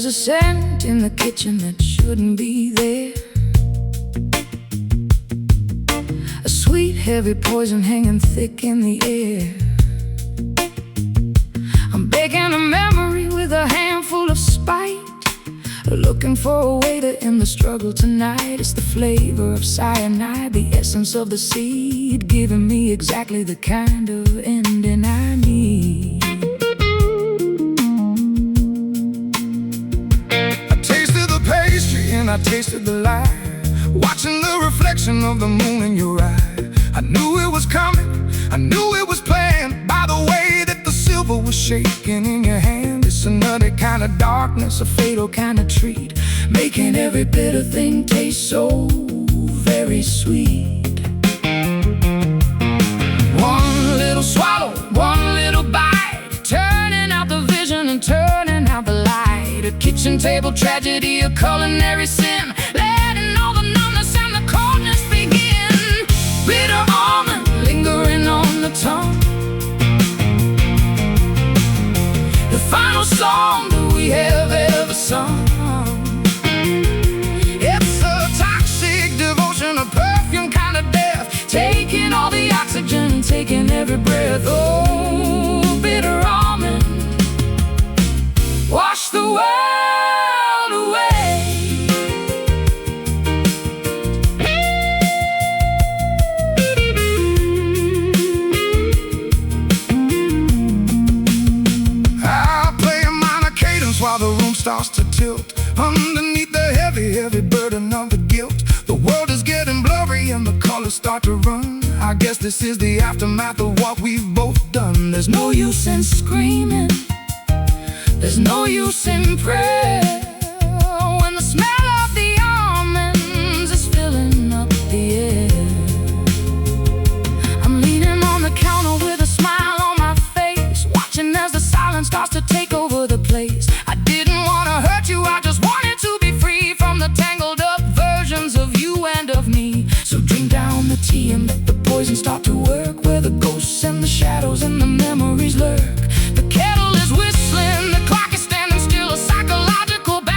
There's a scent in the kitchen that shouldn't be there, a sweet heavy poison hanging thick in the air. I'm baking a memory with a handful of spite, looking for a way to end the struggle tonight. It's the flavor of cyanide, the essence of the seed, giving me exactly the kind of ending I need. I tasted the pastry and I tasted the lie, watching the reflection of the moon in your eye. I knew it was coming, I knew it was planned, by the way that the silver was shaking in your hand. It's another kind of darkness, a fatal kind of treat, making every bitter thing taste so very sweet. One little swallow, one little bite, turning out the vision and turning out the light. A kitchen table tragedy, a culinary sin, letting all the numbness and the coldness begin. Bitter almond lingering on the tongue, the final song that we have ever sung. It's a toxic devotion, a perfume kind of death, taking all the oxygen and taking every breath. Oh, bitter almond, wash the world away. While the room starts to tilt underneath the heavy, heavy burden of the guilt. The world is getting blurry and the colors start to run. I guess this is the aftermath of what we've both done. There's no use in screaming, there's no use in prayer, when the smell of the almonds is filling up the air. I'm leaning on the counter with a smile on my face, watching as the silence starts to take over the place. I didn't want to hurt you, I just wanted to be free from the tangled up versions of you and of me. So drink down the tea and let the poison start to work, where the ghosts and the shadows and the memories lurk. The kettle is whistling, the clock is standing still, a psychological battle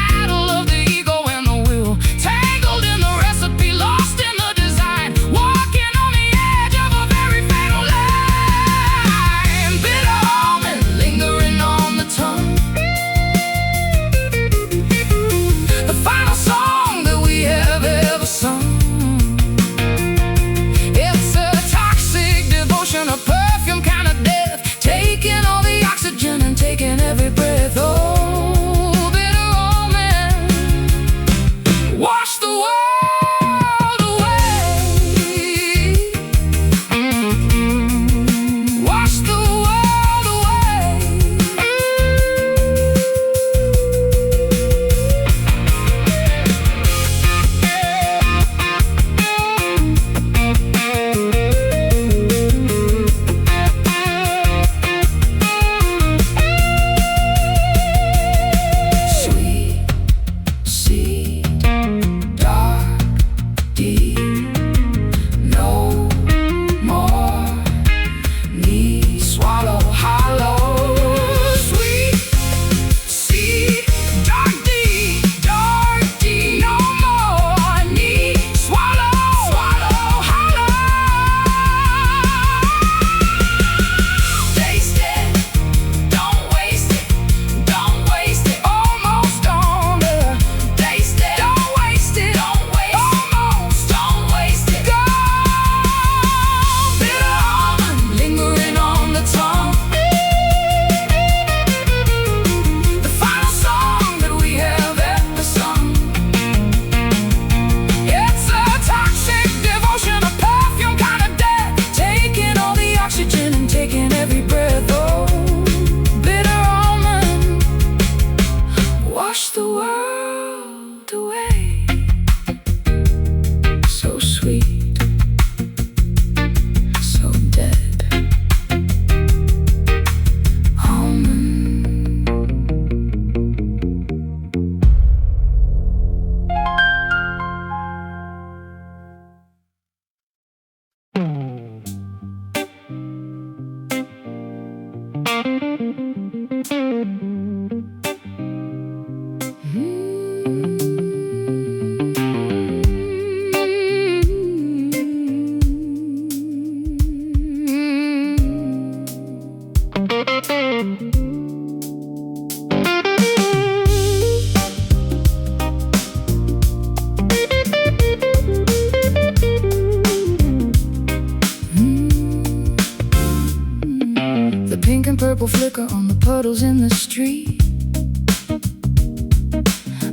purple flicker on the puddles in the street.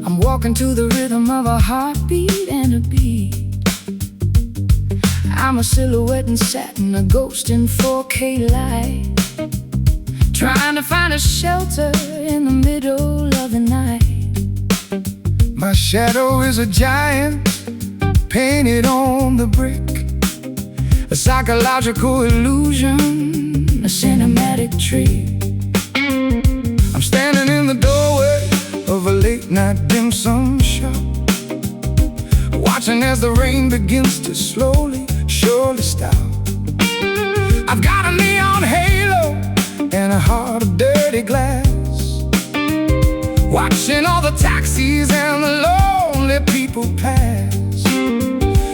I'm walking to the rhythm of a heartbeat and a beat. I'm a silhouette in satin, a ghost in 4K light, trying to find a shelter in the middle of the night. My shadow is a giant painted on the brick, a psychological illusion, a cinematic trick. I'm standing in the doorway of a late-night dim sum shop, watching as the rain begins to slowly, surely stop. I've got a neon halo and a heart of dirty glass, watching all the taxis and the lonely people pass.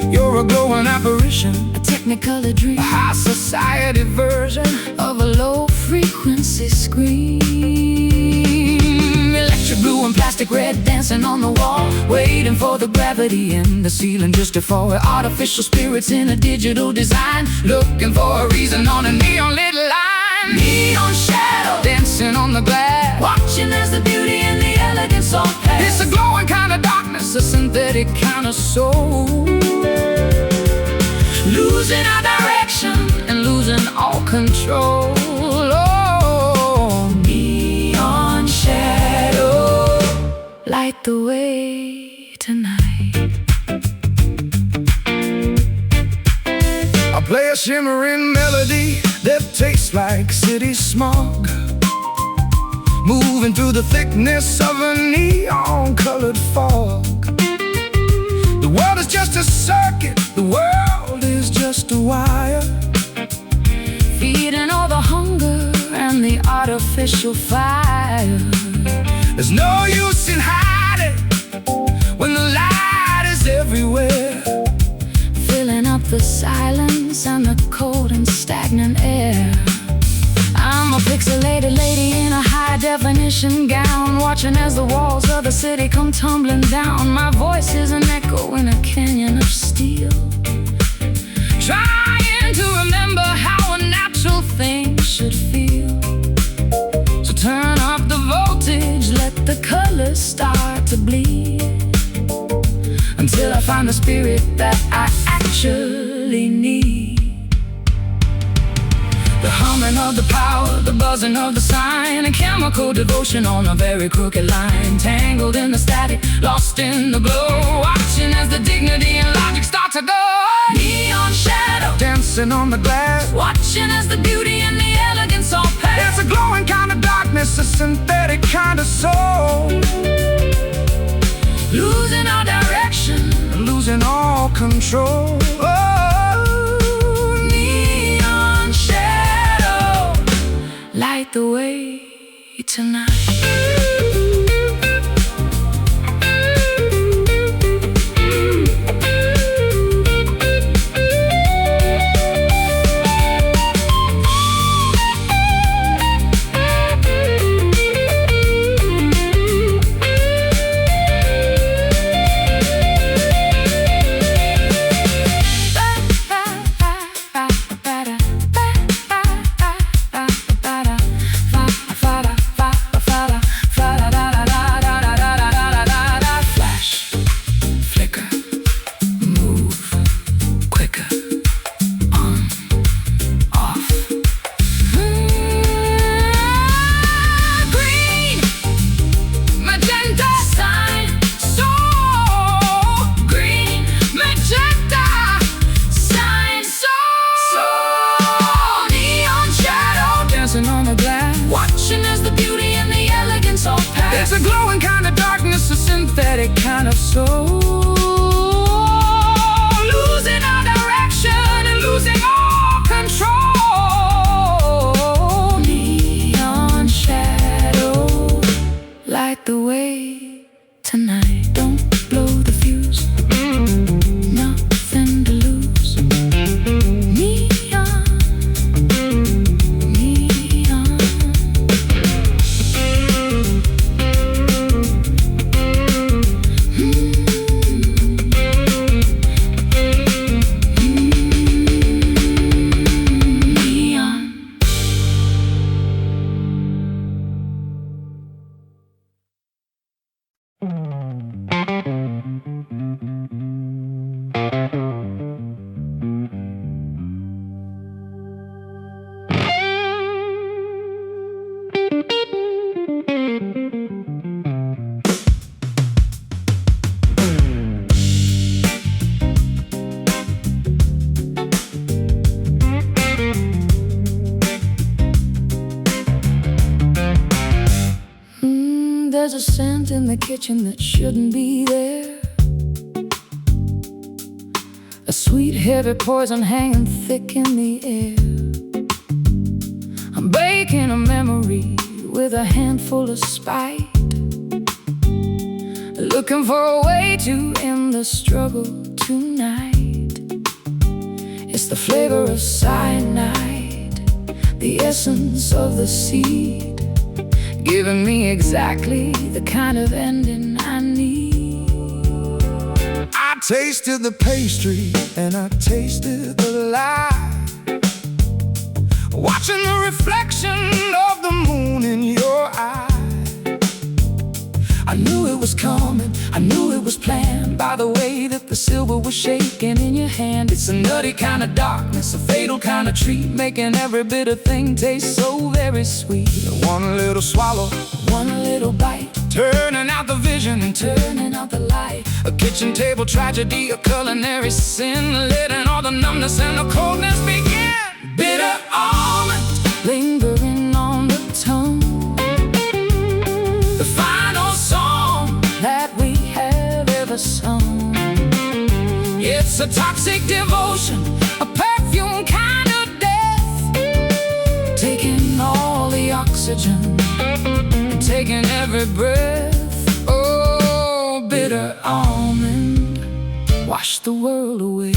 You're a glowing apparition, a technicolor dream, a high society version of a low-frequency scream. Electric blue and plastic red dancing on the wall, waiting for the gravity in the ceiling just to fall. Artificial spirits in a digital design, looking for a reason on a neon lit line. Neon shadow dancing on the glass, watching as the beauty and the elegance all pass. It's a glowing kind of darkness, a synthetic kind of soul, losing our direction and losing all control. Oh, neon shadow, light the way tonight. I play a shimmering melody that tastes like city smog, moving through the thickness of a neon-colored fog. The world is just a circuit, the world is just a wire, feeding all the hunger and the artificial fire. There's no use in hiding when the light is everywhere, filling up the silence and the cold and stagnant air. I'm a pixelated lady in a high-definition gown, watching as the walls of the city come tumbling down. My voice is an echo in a canyon of steel, trying to remember how a natural thing should feel. So turn up the voltage, let the colors start to bleed, until I find the spirit that I actually need. The humming of the power, the buzzing of the sign, a chemical devotion on a very crooked line, tangled in the static, lost in the glow, watching as the dignity and logic start to go. Neon shadow dancing on the glass, watching as the beauty and the elegance all pass. It's a glowing kind of darkness, a synthetic kind of soul, losing our direction, losing all control. Oh, neon shadow, light the way tonight. It's a glowing kind of darkness, a synthetic kind of soul, losing our direction and losing all control. Neon shadow, light the way tonight. Don't blow the fuse, nothing to lose. Neon, neon. scent in the kitchen that shouldn't be there. A sweet heavy poison hanging thick in the air. I'm baking a memory with a handful of spite, looking for a way to end the struggle tonight. It's the flavor of cyanide, the essence of the seed, giving me exactly the kind of ending I need. I tasted the pastry and I tasted the lie, watching the reflection of the moon in your eye. I knew it was coming, I knew it was planned, by the way that the silver was shaking in your hand. It's a nutty kind of darkness, a fatal kind of treat, making every bitter thing taste so very sweet. One little swallow, one little bite, turning out the vision and turning out the light. A kitchen table tragedy, a culinary sin, letting all the numbness and the coldness begin. Bitter almond, lingering on the tongue, the final song that we have ever sung. It's a toxic devotion, a perfume kind of death, taking all the oxygen, taking every breath. Oh, bitter almond, wash the world away.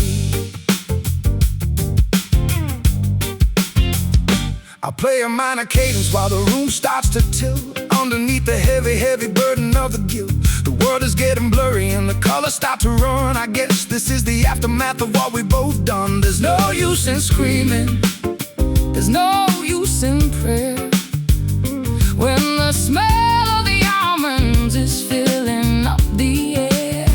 I play a minor cadence while the room starts to tilt, underneath the heavy, heavy burden of the guilt. The world is getting blurry and the colors start to run. I guess this is the aftermath of what we've both done. There's no use in screaming, there's no use in prayer, when the smell of the almonds is filling up the air.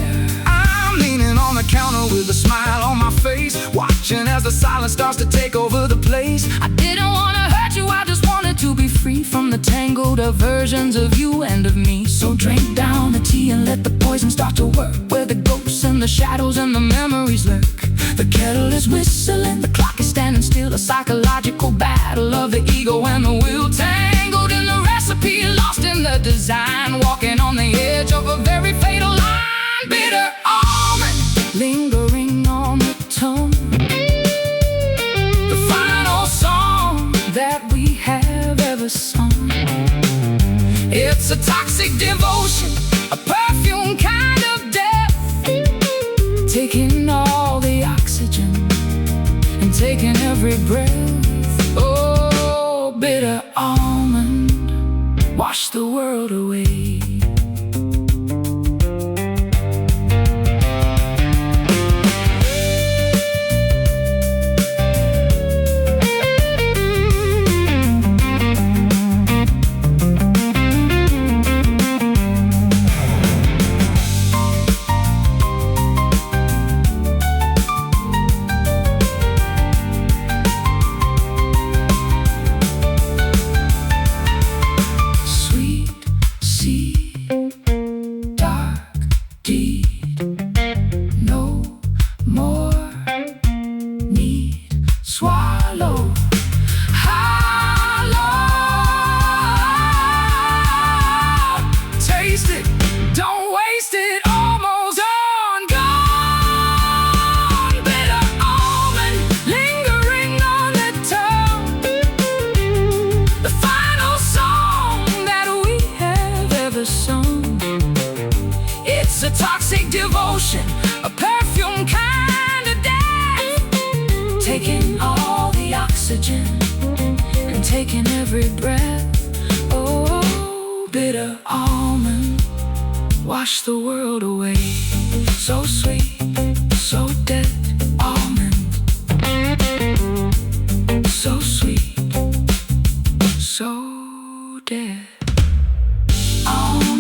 I'm leaning on the counter with a smile on my face, watching as the silence starts to take over the place. I didn't want to hurt you, I just wanted to be free from the tangled versions of you and of me. So drink down the tea and let the poison start to work, where the ghosts and the shadows and the memories lurk. The kettle is whistling, the clock is standing still, a psychological battle of the ego and the will, tangled in the recipe, lost in the design, walking on the edge of a very fatal line. Bitter almond, lingering on the tongue, the final song that we have ever sung. It's a toxic devotion, a perfume kind of death, taking all the oxygen and taking every breath. Oh, bitter almond, wash the world away. Swallow, hollow, taste it, don't waste it, almost on, gone. Bitter almond, lingering on the tongue, the final song that we have ever sung. It's a toxic devotion, a perfume kind of death, taking all the oxygen and taking every breath. Oh, bitter almond, wash the world away. So sweet, so dead, almond, so sweet, so dead, almond.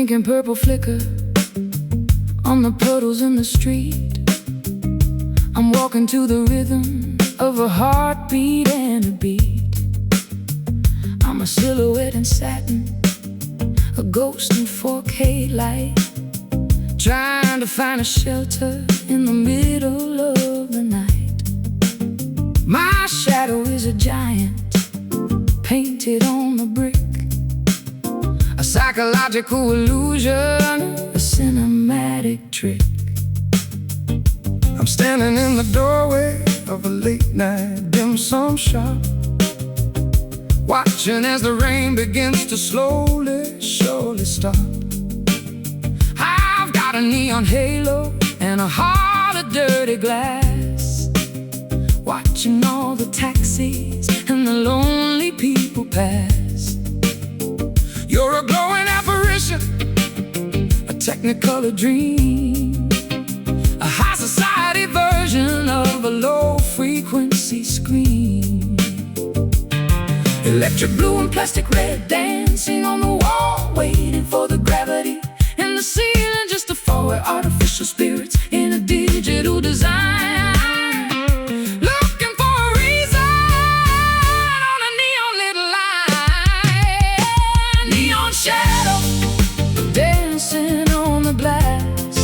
pink and purple flicker on the puddles in the street. I'm walking to the rhythm of a heartbeat and a beat. I'm a silhouette in satin, a ghost in 4K light, trying to find a shelter in the middle of the night. My shadow is a giant painted on the brick, a psychological illusion, a cinematic trick. I'm standing in the doorway of a late night dim sum shop, watching as the rain begins to slowly, surely stop. I've got a neon halo and a heart of dirty glass, watching all the taxis and the lonely people pass. You're a glowing apparition, a technicolor dream, a high society version of a low-frequency scream. Electric blue and plastic red dancing on the wall, waiting for the gravity in the ceiling just to fall. We're artificial spirits in a digital design, looking for a reason on a neon-lit line. Neon shadow dancing on the glass,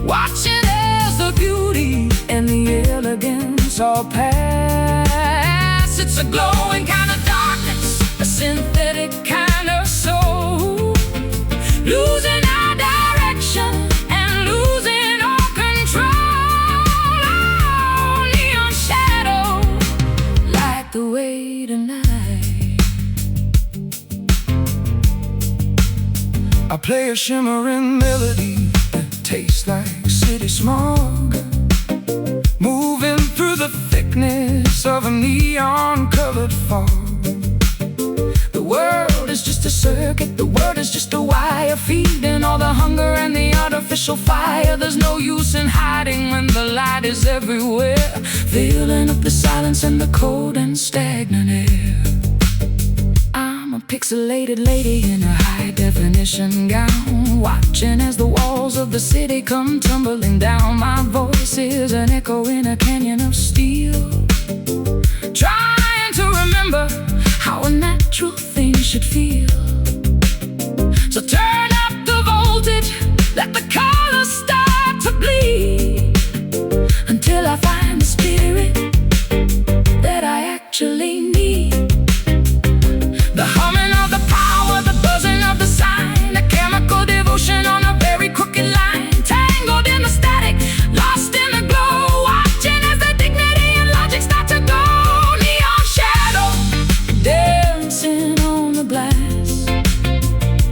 watching as the beauty and the elegance all pass. It's a glowing kind of darkness, a synthetic kind of soul, losing our direction and losing all control. Oh, neon shadow, light the way tonight. I play a shimmering melody that tastes like city smog, moving through the thickness of a neon-colored fog. The world is just a circuit, the world is just a wire, feeding all the hunger and the artificial fire. There's no use in hiding when the light is everywhere, filling up the silence and the cold and stagnant air. I'm a pixelated lady in a high-definition gown, watching as the walls of the city come tumbling down. My voice is an echo in a canyon of steel, trying to remember how a natural thing should feel. So turn up the voltage, let the colors start to bleed, until I find the spirit that I actually need. The humming of the power, the buzzing of the sign, a chemical devotion on a very crooked line, tangled in the static, lost in the glow, watching as the dignity and logic start to go. Neon shadow dancing on the glass,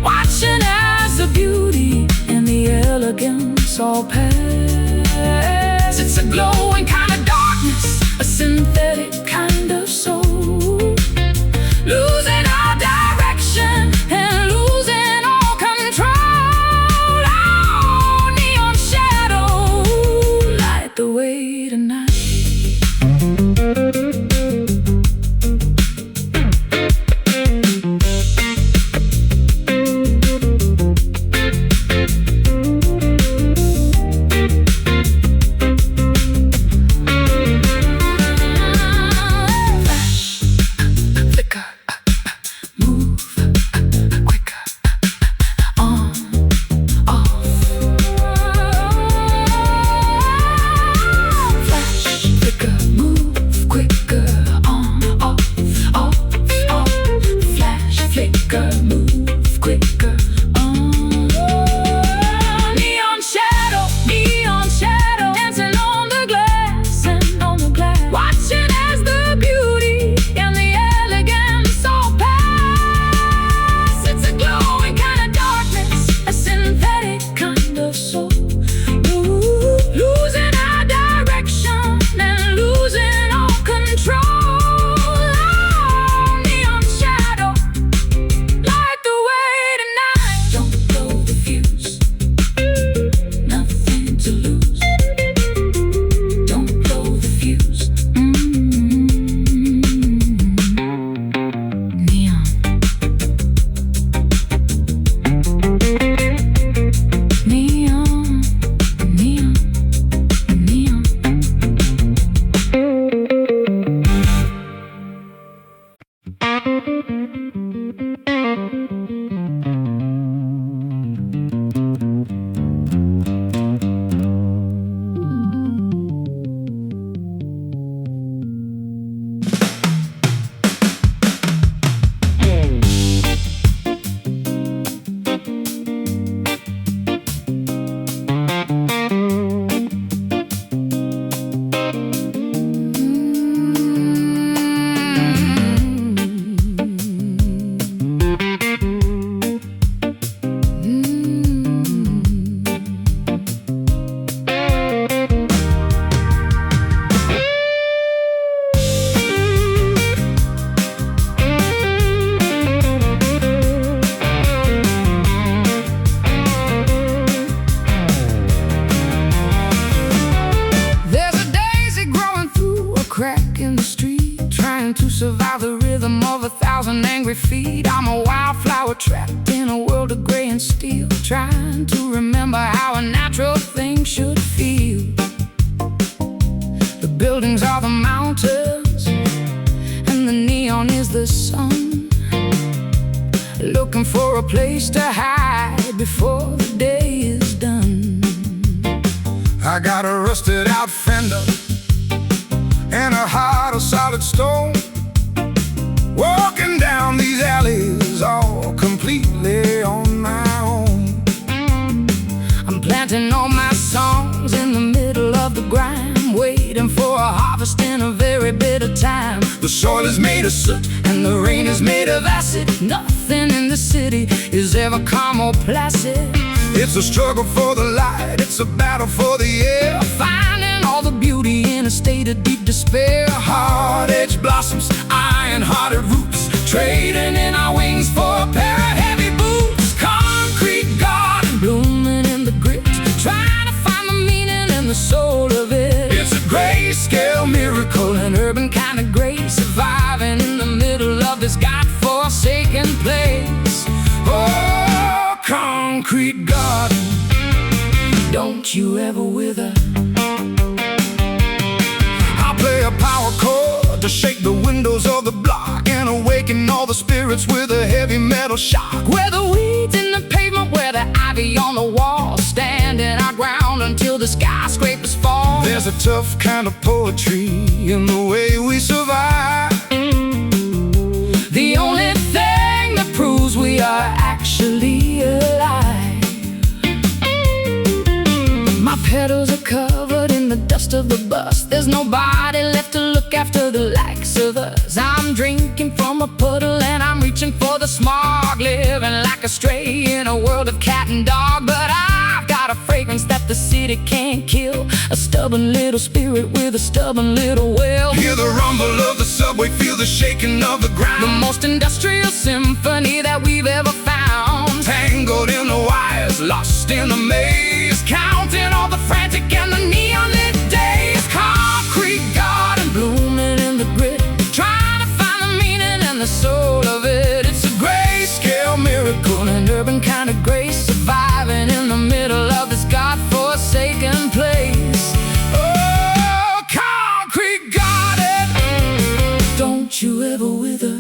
watching as the beauty and the elegance all pass. It's a glowing kind of darkness, a synthetic kind of soul, losing our direction and losing all control. Oh, neon shadow, light the way tonight. hungry feet. I'm a wildflower trapped in a world of gray and steel, trying to remember how a natural thing should feel. The buildings are the mountains, and the neon is the sun, looking for a place to hide before the day is done. I got a rusted out fender and a heart of solid stone, walking down these alleys all completely on my own. I'm planting all my songs in the middle of the grime, waiting for a harvest in a very bitter time. The soil is made of soot and the rain is made of acid. Nothing in the city is ever calm or placid. It's a struggle for the light, it's a battle for the air, finding all the beauty in a state of deep despair. hard-edged blossoms, iron-hearted roots, trading in our wings for a pair of heavy boots. Concrete garden blooming in the grit, trying to find the meaning and the soul of it. It's a grayscale miracle, An urban kind of grace, surviving in the middle of this God-forsaken place. oh, concrete garden, Don't you ever wither. I'll play a power chord to shake the windows of the block and awaken all the spirits with a heavy metal shock. Where the weeds in the pavement, where the ivy on the wall, standing our ground until the skyscrapers fall. There's a tough kind of poetry in the way we survive. The only thing that proves we are actually alive. My pedals are covered in the dust of the bus. There's nobody left to look after the likes of us. I'm drinking from a puddle and I'm reaching for the smog, living like a stray in a world of cat and dog. But I've got a fragrance that the city can't kill, a stubborn little spirit with a stubborn little will. Hear the rumble of the subway, feel the shaking of the ground. The most industrial symphony that we've ever found, Tangled in the wires, lost in the maze, counting all the frantic and the neon lit days. Concrete garden blooming in the grit, trying to find the meaning and the soul of it. It's a grayscale miracle, an urban kind of grace, surviving in the middle of this God-forsaken place. oh, concrete garden. Don't you ever wither.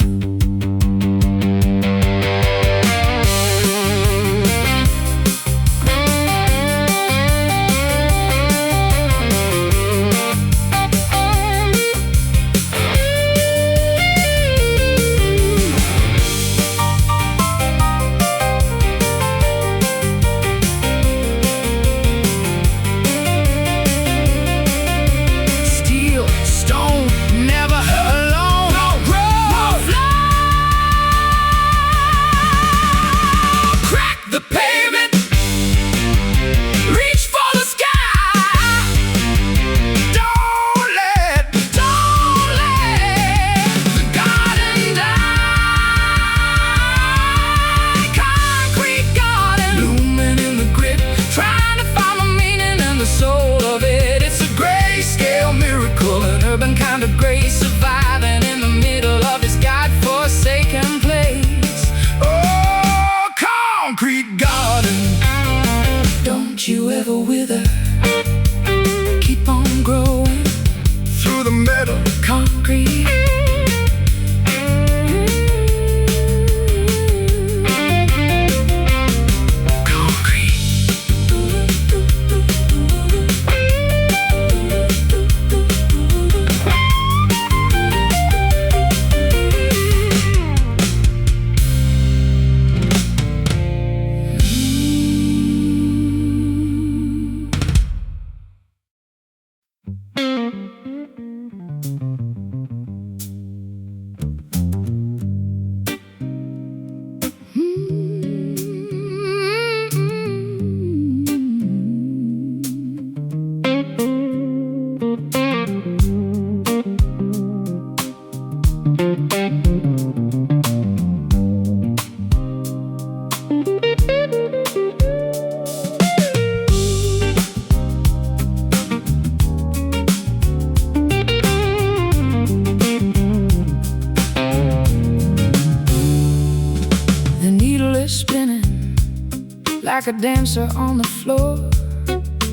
like a dancer on the floor,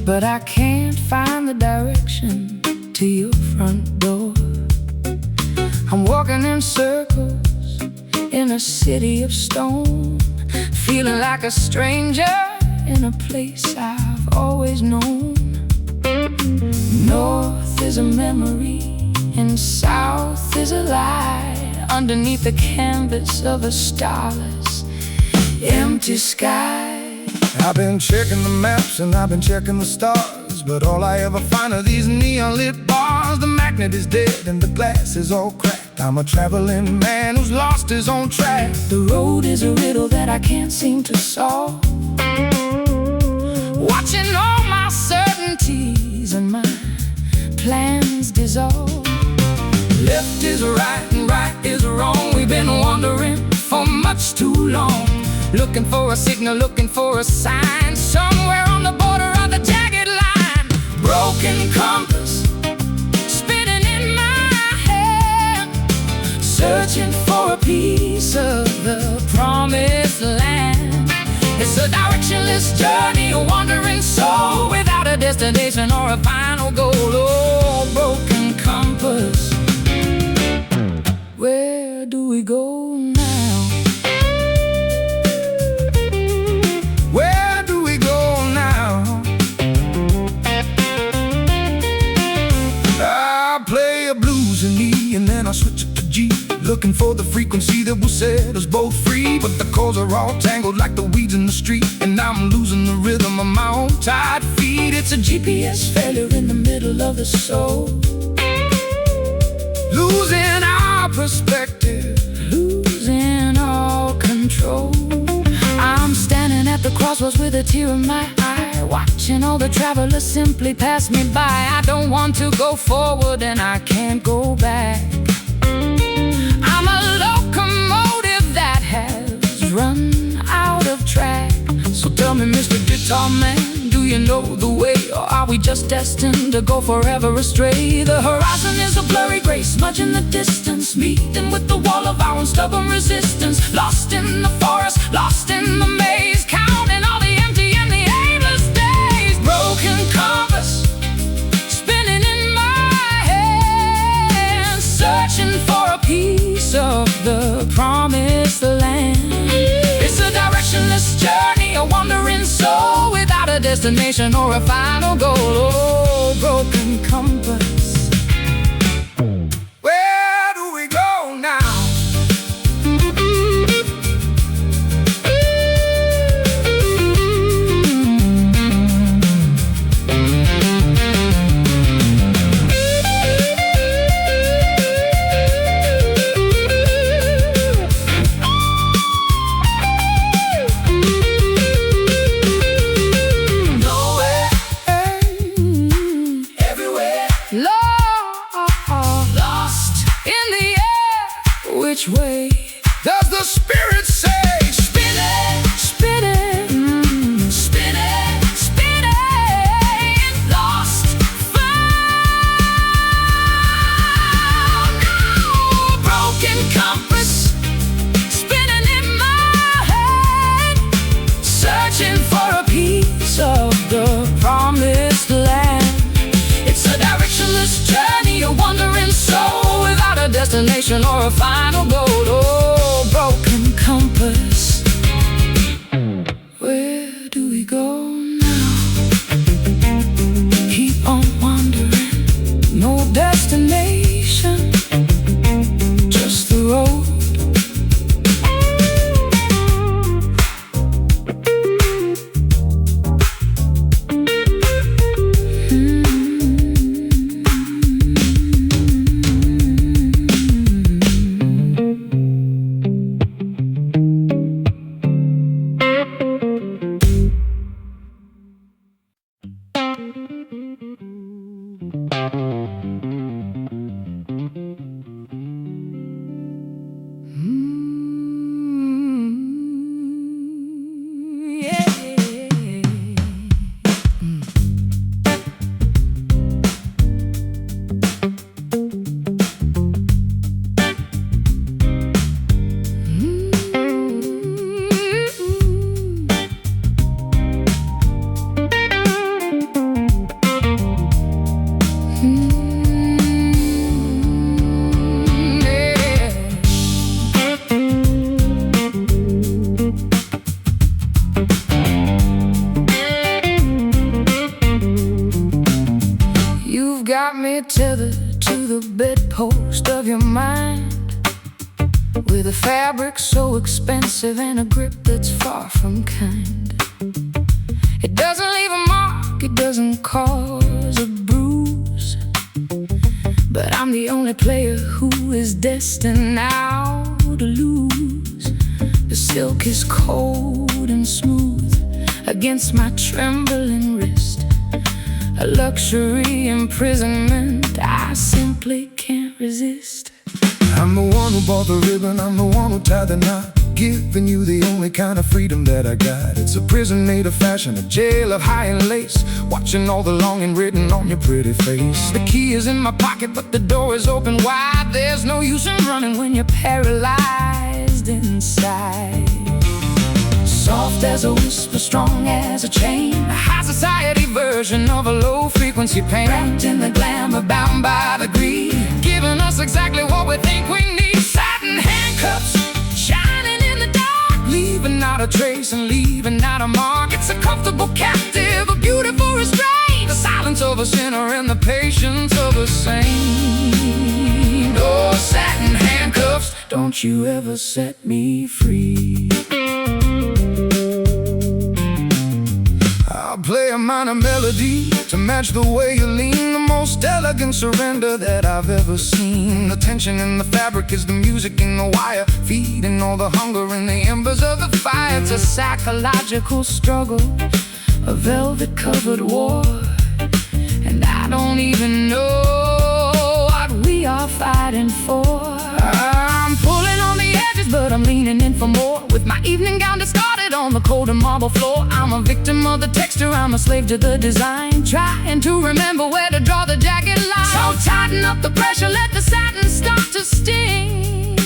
but I can't find the direction to your front door. I'm walking in circles in a city of stone, feeling like a stranger in a place I've always known. North is a memory and south is a lie, underneath the canvas of a starless, empty sky. I've been checking the maps and I've been checking the stars, but all I ever find are these neon lit bars. The magnet is dead and the glass is all cracked. I'm a traveling man who's lost his own track. The road is a riddle that I can't seem to solve, watching all my certainties and my plans dissolve. Left is right and right is wrong. We've been wandering for much too long, looking for a signal, looking for a sign, somewhere on the border of the jagged line. broken compass, Spinning in my head, searching for a piece of the promised land. It's a directionless journey, a wandering soul without a destination or a final goal. Oh, broken compass, where do we go now? where do we go now? I play a blues in E and then I switch it to G, looking for the frequency that will set us both free. But the chords are all tangled like the weeds in the street, and I'm losing the rhythm of my own tired feet. It's a GPS failure in the middle of the soul, losing our perspective, losing all control. I'm standing at the crossroads with a tear in my eye, watching all the travelers simply pass me by. I don't want to go forward and I can't go back. I'm a locomotive that has run out of track. So tell me, Mr. Guitar Man, do you know the way, or are we just destined to go forever astray? The horizon is a blurry gray smudge in the distance, meeting with the wall of our own stubborn resistance. Lost in the forest, lost in the maze, counting all the empty and the aimless days. Broken compass, Spinning in my head, searching for a piece of the promised land. It's a directionless journey, a wandering soul without a destination or a final goal. Oh, broken compass, where do we go now? lost in the air. Which way does the spirit say? Spinning, spinning, spinning, spinning, lost, found. Oh, broken compass, spinning in my head, searching for a piece of the promised land. It's a directionless journey, a wandering soul without a destination or a final goal. Oh, broken compass, where do we go now? Keep on wandering, no destination, just the road. got me tethered to the bedpost of your mind, with a fabric so expensive and a grip that's far from kind. It doesn't leave a mark, it doesn't cause a bruise, but I'm the only player who is destined now to lose. The silk is cold and smooth against my trembling wrist, a luxury imprisonment I simply can't resist. I'm the one who bought the ribbon, I'm the one who tied the knot, giving you the only kind of freedom that I got. It's a prison made of fashion, a jail of high and lace, watching all the longing written on your pretty face. The key is in my pocket, but the door is open wide. There's no use in running when you're paralyzed inside. Soft as a whisper, strong as a chain, a high society version of a low-frequency pain. Wrapped in the glamour, bound by the greed, giving us exactly what we think we need. Satin handcuffs, shining in the dark, leaving out a trace and leaving out a mark. It's a comfortable captive, a beautiful restraint, the silence of a sinner and the patience of a saint. Oh, satin handcuffs, don't you ever set me free. I'll play a minor melody to match the way you lean, the most elegant surrender that I've ever seen. The tension in the fabric is the music in the wire, feeding all the hunger in the embers of the fire. It's a psychological struggle, a velvet-covered war, and I don't even know what we are fighting for. I'm pulling on the edges, but I'm leaning in for more, with my evening gown discarded on the cold and marble floor. I'm a victim of the texture, I'm a slave to the design, trying to remember where to draw the jagged line. So tighten up the pressure, let the satin start to sting,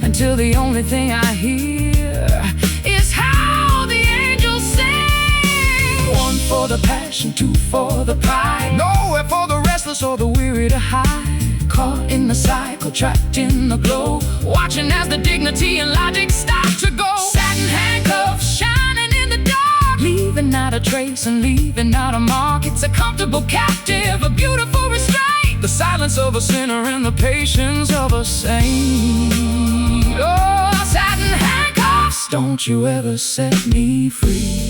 until the only thing I hear is how the angels sing. One for the passion, two for the pride, nowhere for the restless or the weary to hide. Caught in the cycle, trapped in the glow, watching as the dignity and logic start to go. Satin handcuffs, shining in the dark, leaving out a trace and leaving out a mark. It's a comfortable captive, a beautiful restraint, the silence of a sinner and the patience of a saint. Oh, satin handcuffs, don't you ever set me free.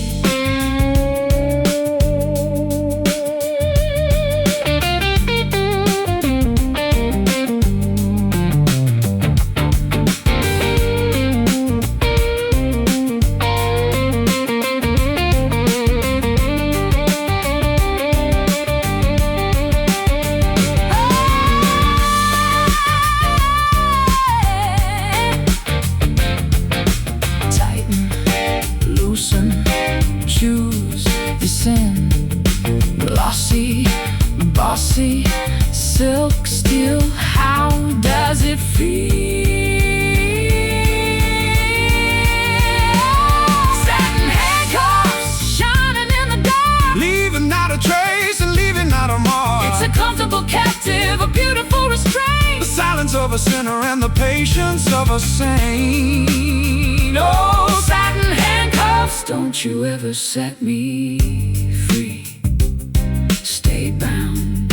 Choose this in glossy, bossy, silk, steel. How does it feel? Satin handcuffs, shining in the dark, leaving out a trace and leaving out a mark. It's a comfortable captive, a beautiful restraint, the silence of a sinner and the patience of a saint. Oh, satin handcuffs, don't you ever set me free. Stay bound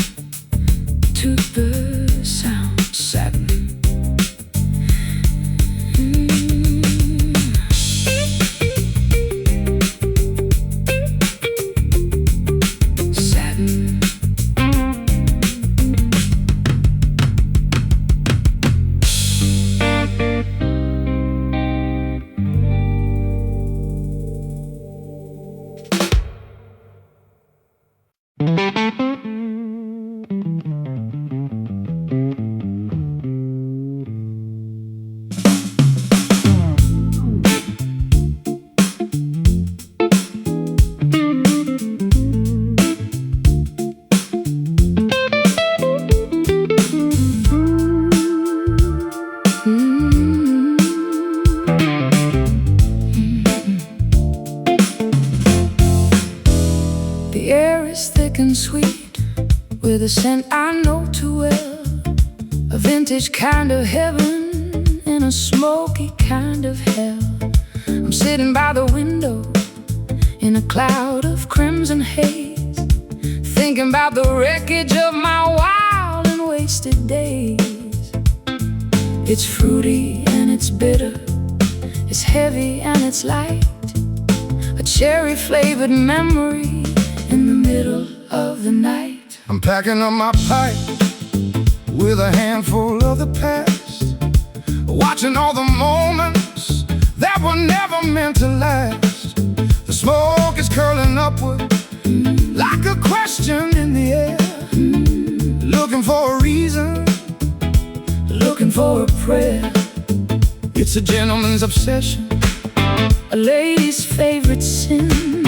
to the sound. Satin. Satin. The air is thick and sweet, with a scent I know too well, a vintage kind of heaven in a smoky kind of hell. I'm sitting by the window in a cloud of crimson haze, thinking thinking about the wreckage of my wild and wasted days. It's fruity and it's bitter, it's heavy and it's light, a cherry-flavored memory in the middle of the night. I'm packing up my pipe with a handful of the past, watching all the moments that were never meant to last. The smoke is curling upward like a question in the air, looking for a reason, Looking for a prayer, it's a gentleman's obsession, a lady's favorite sin,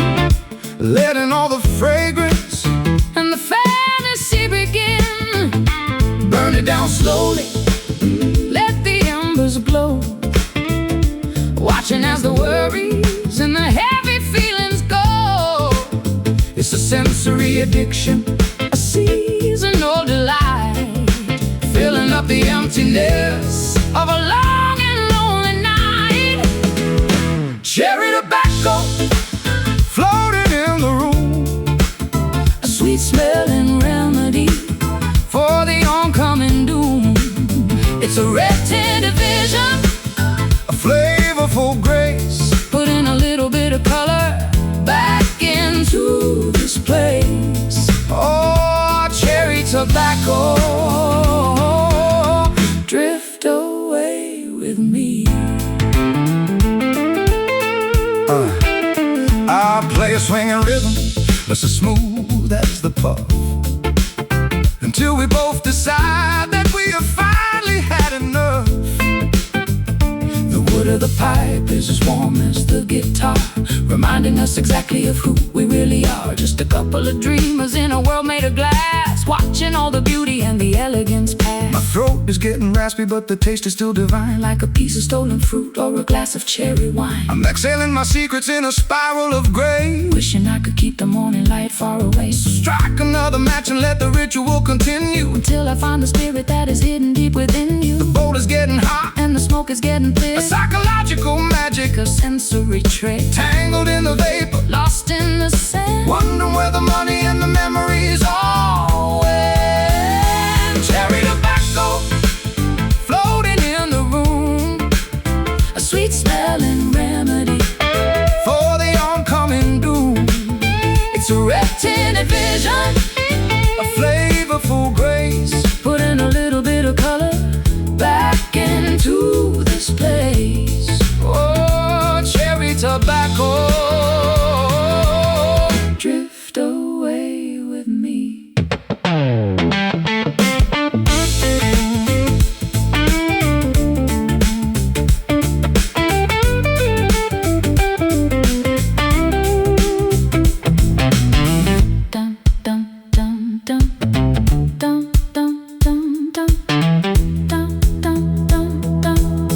letting all the fragrance and the fantasy begin. burn it down slowly. Let the embers glow, watching as the worries and the heavy feelings go. It's a sensory addiction, A seasonal delight, filling up the emptiness of a long and lonely night. cherry tobacco floating in the room, A sweet smelling remedy for the oncoming doom. It's a red tinted vision, a flavorful grace, putting a little bit of color back into this place. oh, cherry tobacco. Drift away with me. I play a swinging rhythm that's as smooth as the puff, until we both decide that we have finally had enough. The wood of the pipe is as warm as the guitar, reminding us exactly of who we really are. Just a couple of dreamers in a world made of glass, watching all the beauty and the elegance pass. My throat is getting raspy, but the taste is still divine, Like a piece of stolen fruit or a glass of cherry wine. I'm exhaling my secrets in a spiral of gray. Wishing I could keep the morning light far away, Strike another match and let the ritual continue. until I find the spirit that is hidden deep within you. The bowl is getting hot, And the smoke is getting a thick, psychological magic, a sensory trick, tangled in the vapor, lost in the sand. wondering where the money and the memories all went. Cherry tobacco floating in the room, A sweet smelling remedy for the oncoming doom. It's a red tinted vision, A flavorful grace, putting a little bit of color back into this place. oh, cherry tobacco. Drift away with me. Dum dum dum dum dum dum dum dum dum dum dum dum.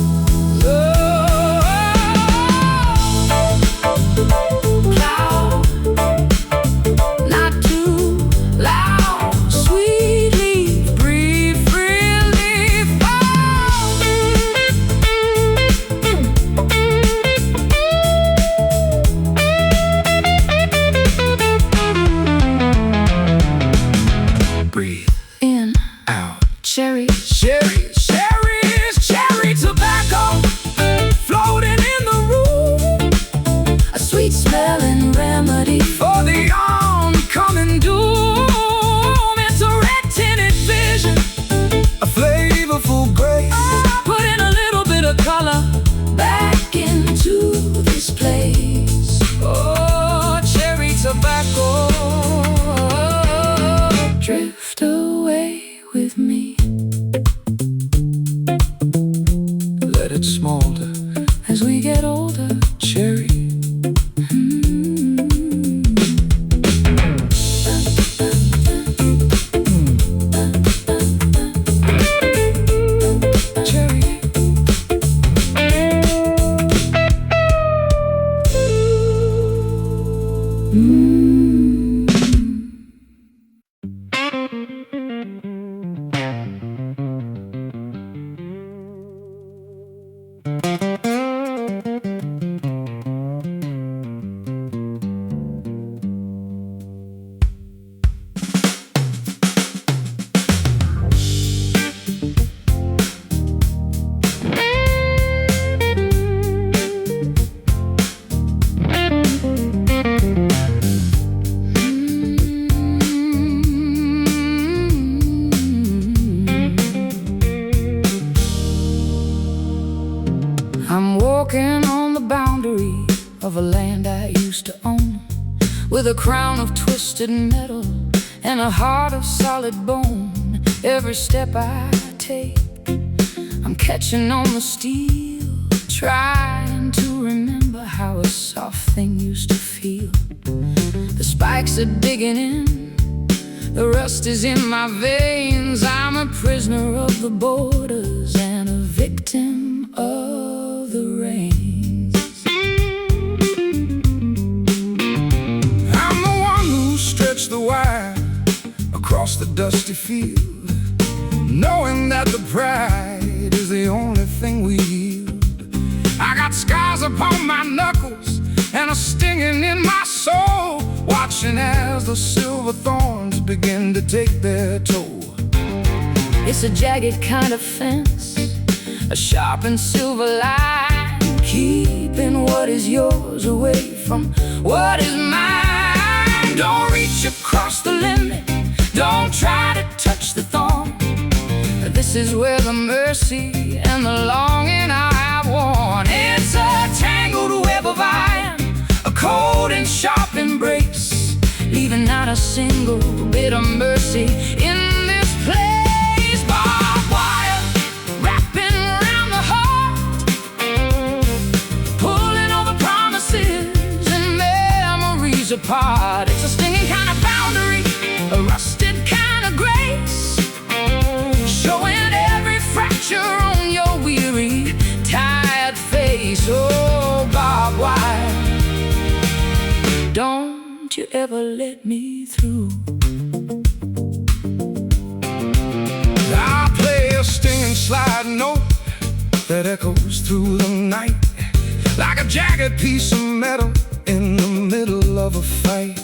Loud, not too loud. Sweetly breathe relief. Breathe In out. cherry, Cherry tobacco floating in the room, a sweet smelling remedy for the oncoming doom. It's a red tinted vision, A flavorful grace, putting a little bit of color back into this place. oh, cherry tobacco. Drift away with me. Let it smolder As we get older, cherry. cherry. with a crown of twisted metal and a heart of solid bone. Every step I take, I'm catching on the steel, trying to remember how a soft thing used to feel. The spikes are digging in, the rust is in my veins. I'm a prisoner of the borders and a victim of the rains. I'm the one who stretched the wire across the dusty field, knowing that the pride is the only thing we yield. I got scars upon my knuckles and a stinging in my soul, watching as the silver thorns begin to take their toll. It's a jagged kind of fence, a sharp and silver line, keeping what is yours away from what is mine. Don't reach across the limit, don't try to touch the thorn. This is where the mercy and the longing I have worn. It's a tangled web of iron, a cold and sharp embrace, leaving not a single bit of mercy in this place. Barbed wire wrapping around the heart, pulling all the promises and memories apart. It's a stinging kind of boundary, a rusted kind of grace, showing every fracture on your weary, tired face. Oh, barbed wire, don't you ever let me through. I play a stinging slide note that echoes through the night, like a jagged piece of metal in the middle of a fight.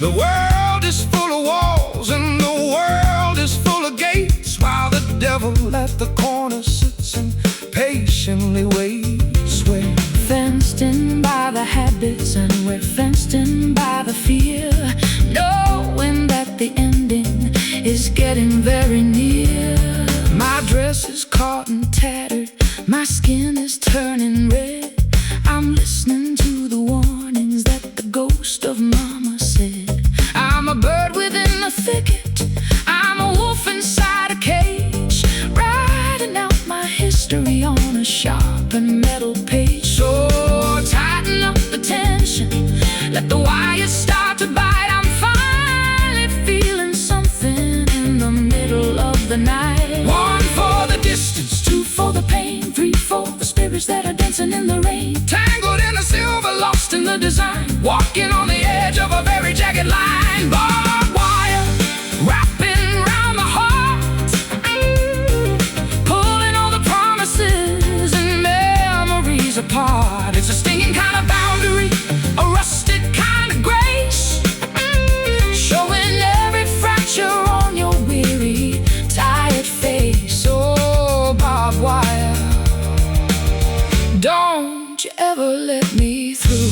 The world is full of walls and the world is full of gates, while the devil at the corner sits and patiently waits. We're Fenced in by the habits and we're fenced in by the fear, knowing that the ending is getting very near. My dress is caught and tattered, my skin is turning red. I'm listening to the warnings that the ghost of mama said. I'm a bird within the thicket, I'm a wolf inside a cage, writing out my history on a sharp and metal page. So tighten up the tension, let the wires start to bite. I'm finally feeling something in the middle of the night. 1 for the distance, 2 for the pain, 3 for the spirits that are dancing in the rain, tangled in the silver, lost in the design, walking on the edge of a very jagged line. Barbed wire wrapping around the heart, pulling all the promises and memories apart. It's a stinging kind of boundary, a rusted kind of grace, showing every fracture on your weary, tired face. Oh, barbed wire, don't you ever let me through.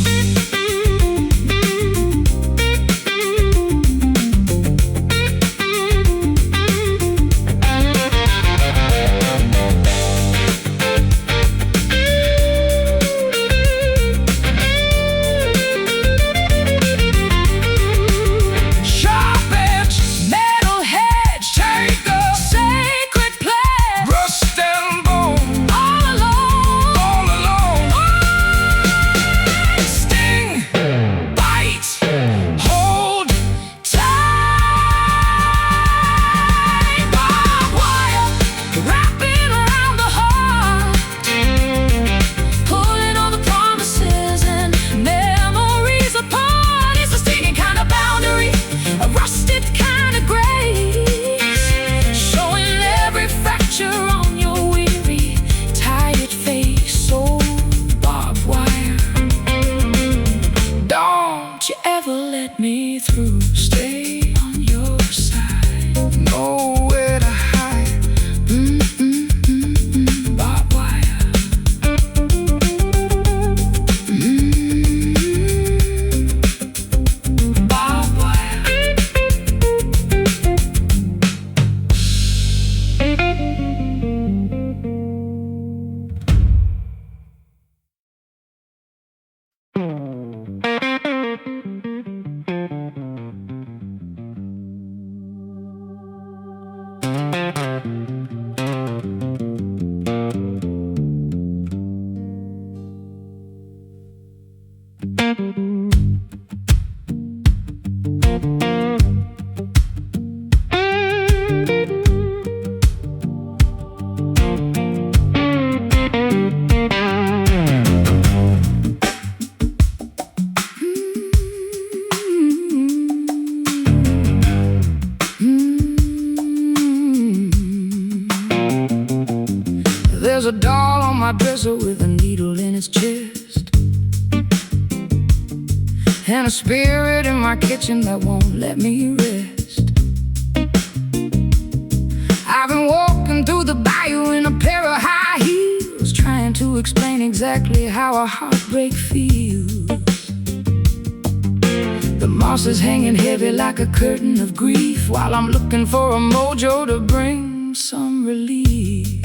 There's a doll on my dresser with a needle in its chest, and a spirit in my kitchen that won't let me rest. I've been walking through the bayou in a pair of high heels, trying to explain exactly how a heartbreak feels. The moss is hanging heavy like a curtain of grief, while I'm looking for a mojo to bring some relief.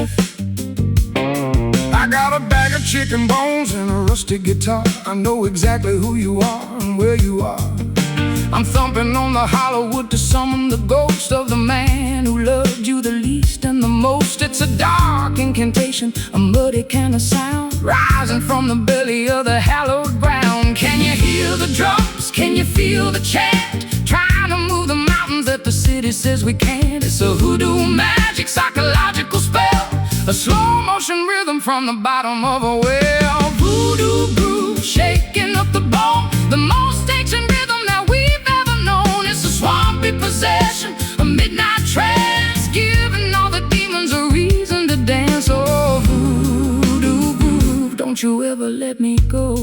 I got a bag of chicken bones and a rusty guitar. I know exactly who you are and where you are. I'm thumping on the hollow wood to summon the ghost of the man who loved you the least and the most. It's a dark incantation, a muddy kind of sound, rising from the belly of the hallowed ground. Can you hear the drums? Can you feel the chant? Trying to move the mountains that the city says we can't. It's a hoodoo magic psychological spell, a slow motion rhythm from the bottom of a well. Voodoo groove, shaking up the bone, the most ancient rhythm that we've ever known. It's a swampy possession, a midnight trance, giving all the demons a reason to dance. Oh, voodoo groove, don't you ever let me go.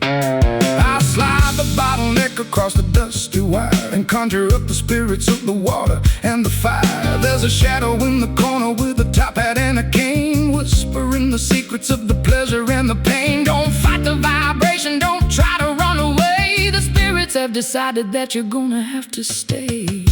I slide the bottleneck across the dusty wire and conjure up the spirits of the water and the fire. There's a shadow in the corner with a top hat and a cane, whispering the secrets of the pleasure and the pain. Don't fight the vibration, don't try to run away. The spirits have decided that you're gonna have to stay.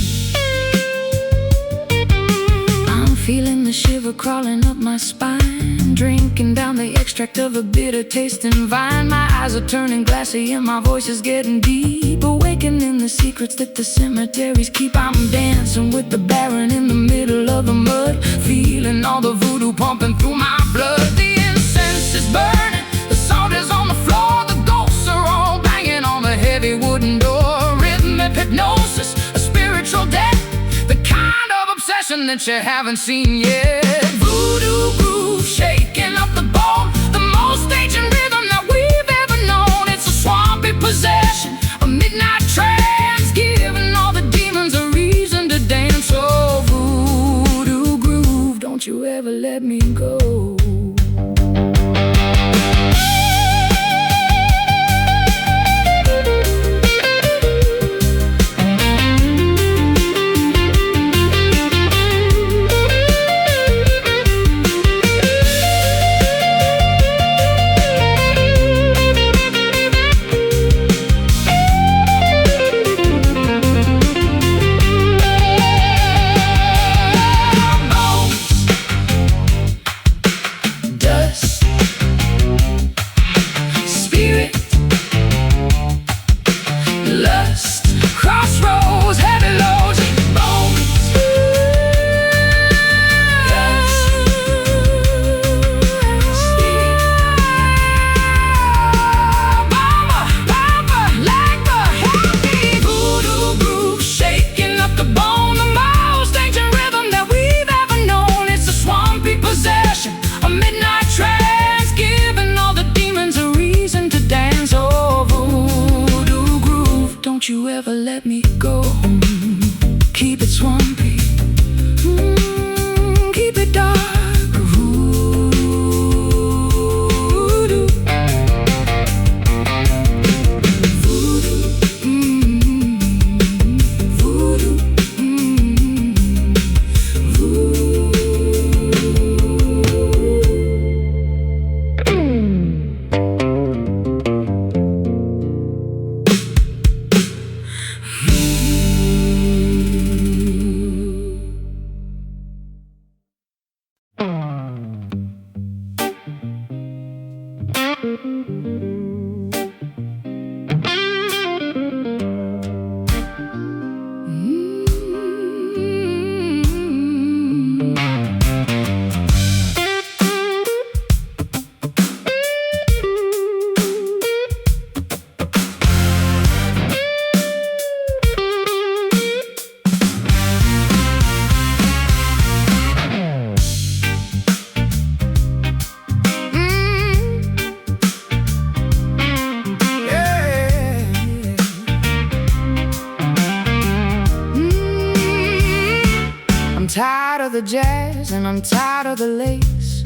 I'm feeling the shiver crawling up my spine, drinking down the extract of a bitter tasting vine. My eyes are turning glassy and my voice is getting deep, awakening the secrets that the cemeteries keep. I'm dancing with the Baron in the middle of the mud, feeling all the voodoo pumping through my blood. The incense is burning, the salt is on the floor, the ghosts are all banging on the heavy wooden door. Rhythmic hypnosis, a spiritual death, the kind of obsession that you haven't seen yet. Voodoo groove, shaking up the bone, the most ancient rhythm that we've ever known. It's a swampy possession, a midnight trance, giving all the demons a reason to dance. Oh, voodoo groove, don't you ever let me go. Don't you ever let me go. Keep it swampy, keep it dark. Voodoo, voodoo, voodoo, of the jazz and I'm tired of the lace.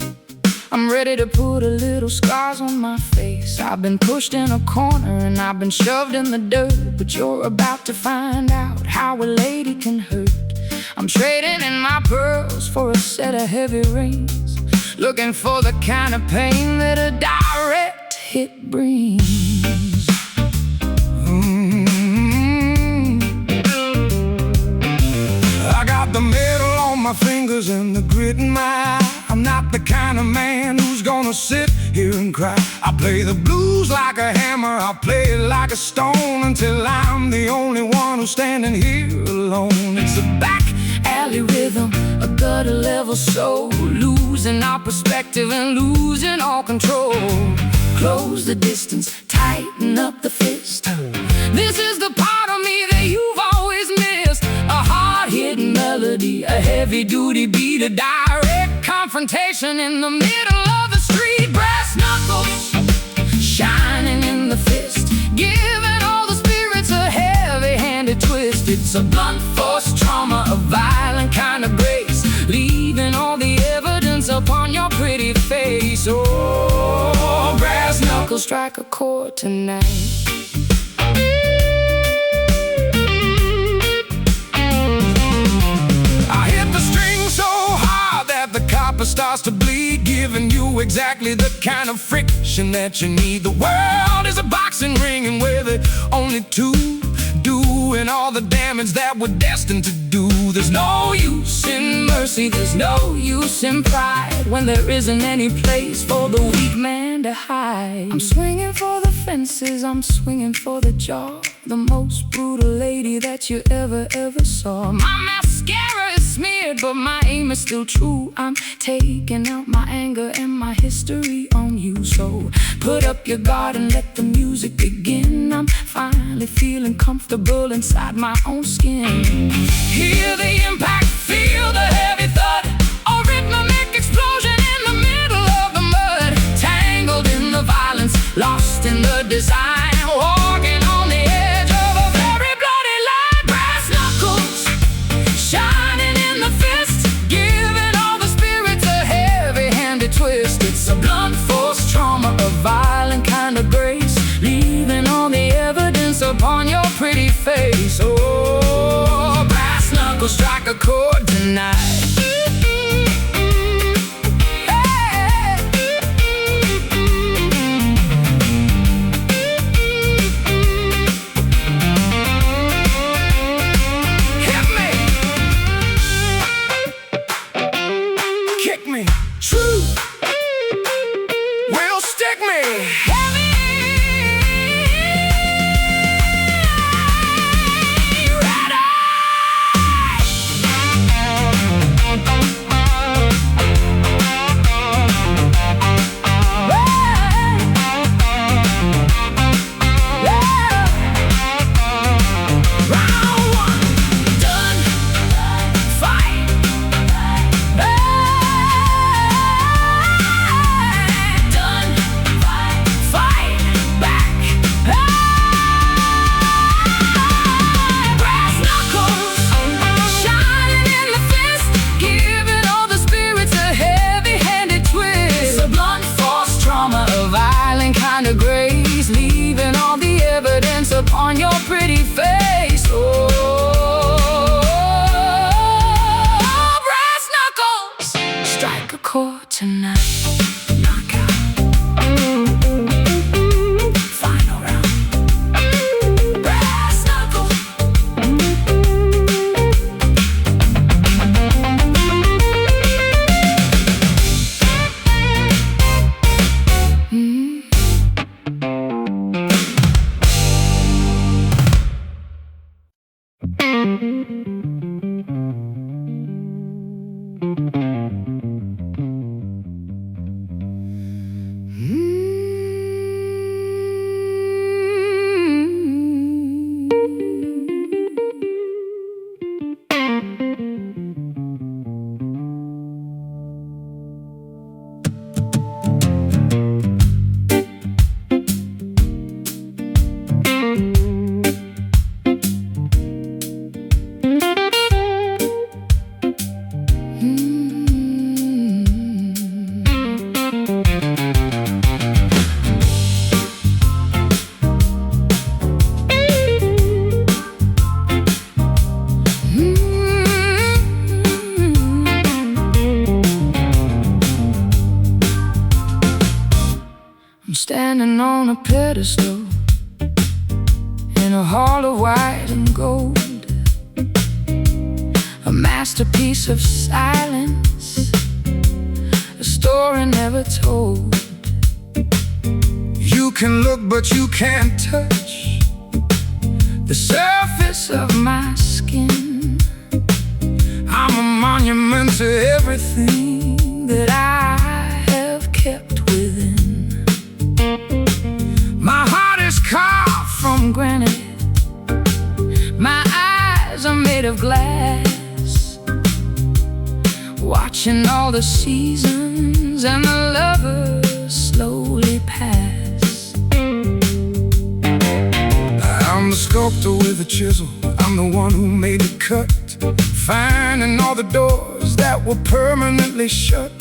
I'm ready to put a little scars on my face. I've been pushed in a corner and I've been shoved in the dirt, but you're about to find out how a lady can hurt. I'm trading in my pearls for a set of heavy rings, looking for the kind of pain that a direct hit brings. I got the metal on my fingers and the grit in my eye. I'm not the kind of man who's gonna sit here and cry. I play the blues like a hammer, I'll play it like a stone, until I'm the only one who's standing here alone. It's a back Alley rhythm, a gutter level soul, losing our perspective and losing all control. Close the distance, tighten up the fist. This is the part of me that you've always missed. A hard-hitting melody, a heavy-duty beat, a direct confrontation in the middle of the street. Brass knuckles shining in the fist, giving all the spirits a heavy-handed twist. It's a blunt force trauma, a violent kind of grace, leaving all the evidence upon your pretty face. Oh, brass knuckles strike a chord tonight. I hit the string so hard that the copper starts to bleed, giving you exactly the kind of friction that you need. The world is a boxing ring, and we're the only two doing all the damage that we're destined to do. There's no use in mercy, there's no use in pride, when there isn't any place for the weak man to hide. I'm swinging for the fences, I'm swinging for the jaw, the most brutal lady that you ever saw. My mascara is smeared, but my aim is still true. I'm taking out my anger and my history on you. So put up your guard and let the music begin. I'm finally feeling comfortable inside my own skin. Hear the impact, feel the heavy thud, A rhythmic explosion in the middle of the mud, tangled in the violence, lost in the design, walking on the edge of a very bloody line. Brass knuckles shining in the fist, giving all the spirits a heavy-handed twist. It's a blunt force trauma, a violent kind of grace, leaving all the evidence upon your pretty face. Oh, brass knuckles strike a chord tonight. On your pretty face. Oh, brass knuckles strike a chord tonight. Knockout. Final round. Brass knuckles. pedestal in a hall of white and gold, a masterpiece of silence, a story never told. You can look but you can't touch The surface of my skin. I'm a monument to everything that I have kept within. My heart is carved From granite, my eyes are made of glass, watching all the seasons and the lovers slowly pass. I'm the sculptor with a chisel, I'm the one who made the cut, finding all the doors that were permanently shut.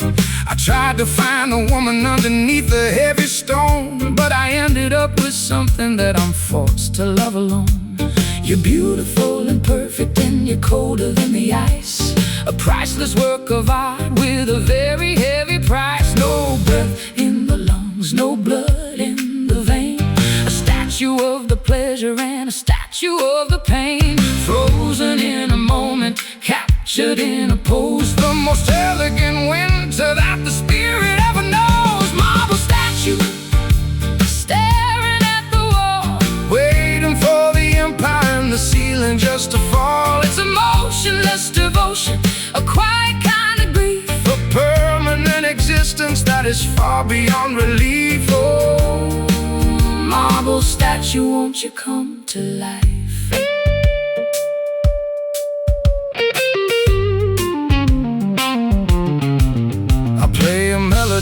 I tried to find a woman underneath the heavy stone, but I ended up with something that I'm forced to love alone. You're beautiful and perfect and you're colder than the ice, a priceless work of art with a very heavy price. No breath in the lungs, no blood in the vein, a statue of the pleasure and a statue of the pain, frozen in a moment, captured in a pose, the most elegant winter that the spirit ever knows. marble statue, staring at the wall, waiting for the empire and the ceiling just to fall. it's a motionless devotion, a quiet kind of grief, a permanent existence that is far beyond relief. Oh, marble statue, won't you come to life?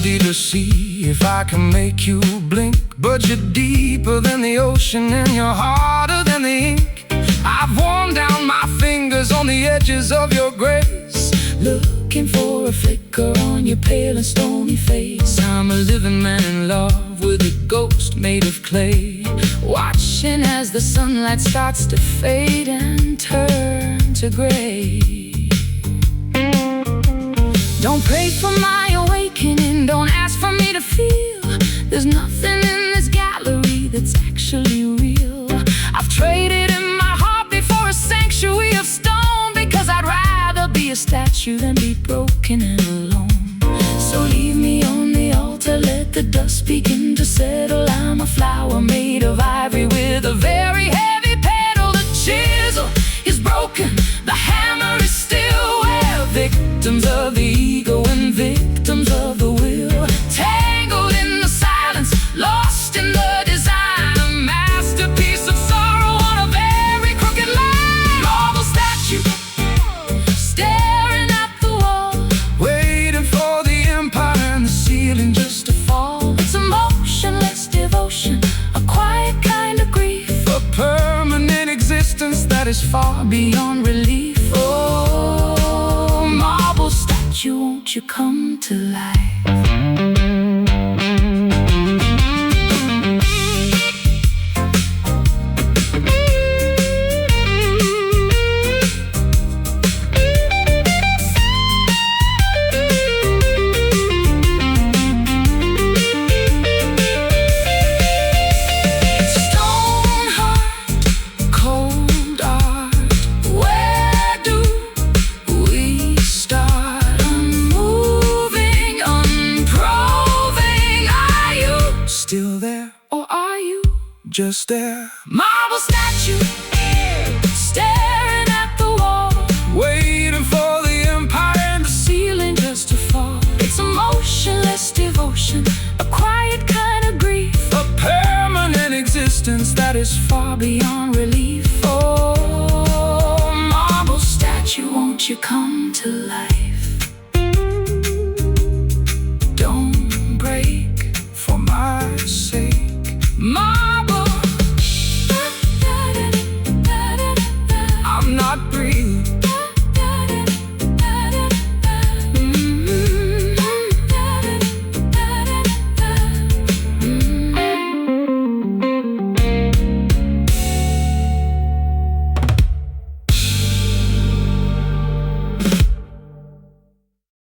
To see if I can make you blink, but you're deeper than the ocean and you're harder than the ink. I've worn down my fingers on the edges of your grace, looking for a flicker on your pale and stony face. I'm a living man in love with a ghost made of clay, watching as the sunlight starts to fade and turn to gray. Don't pray for my awakening, don't ask for me to feel. There's nothing in this gallery that's actually real. I've traded in my heartbeat for a sanctuary of stone, because I'd rather be a statue than be broken and alone. So leave me on the altar, let the dust begin to settle. I'm a flower made of ivory with a very heavy petal. The chisel is broken, the hammer is still where victims of the ego and victims of the will, tangled in the silence, lost in the design, a masterpiece of sorrow on a very crooked line. Marble statue, staring at the wall, waiting for the empire and the ceiling just to fall. it's a motionless devotion, a quiet kind of grief, a permanent existence that is far beyond relief. Oh, marble statue, won't you come to life? Just there, marble statue, staring at the wall, waiting for the empire and the ceiling just to fall. It's a motionless devotion, a quiet kind of grief, a permanent existence that is far beyond relief. Oh, marble statue, won't you come to life?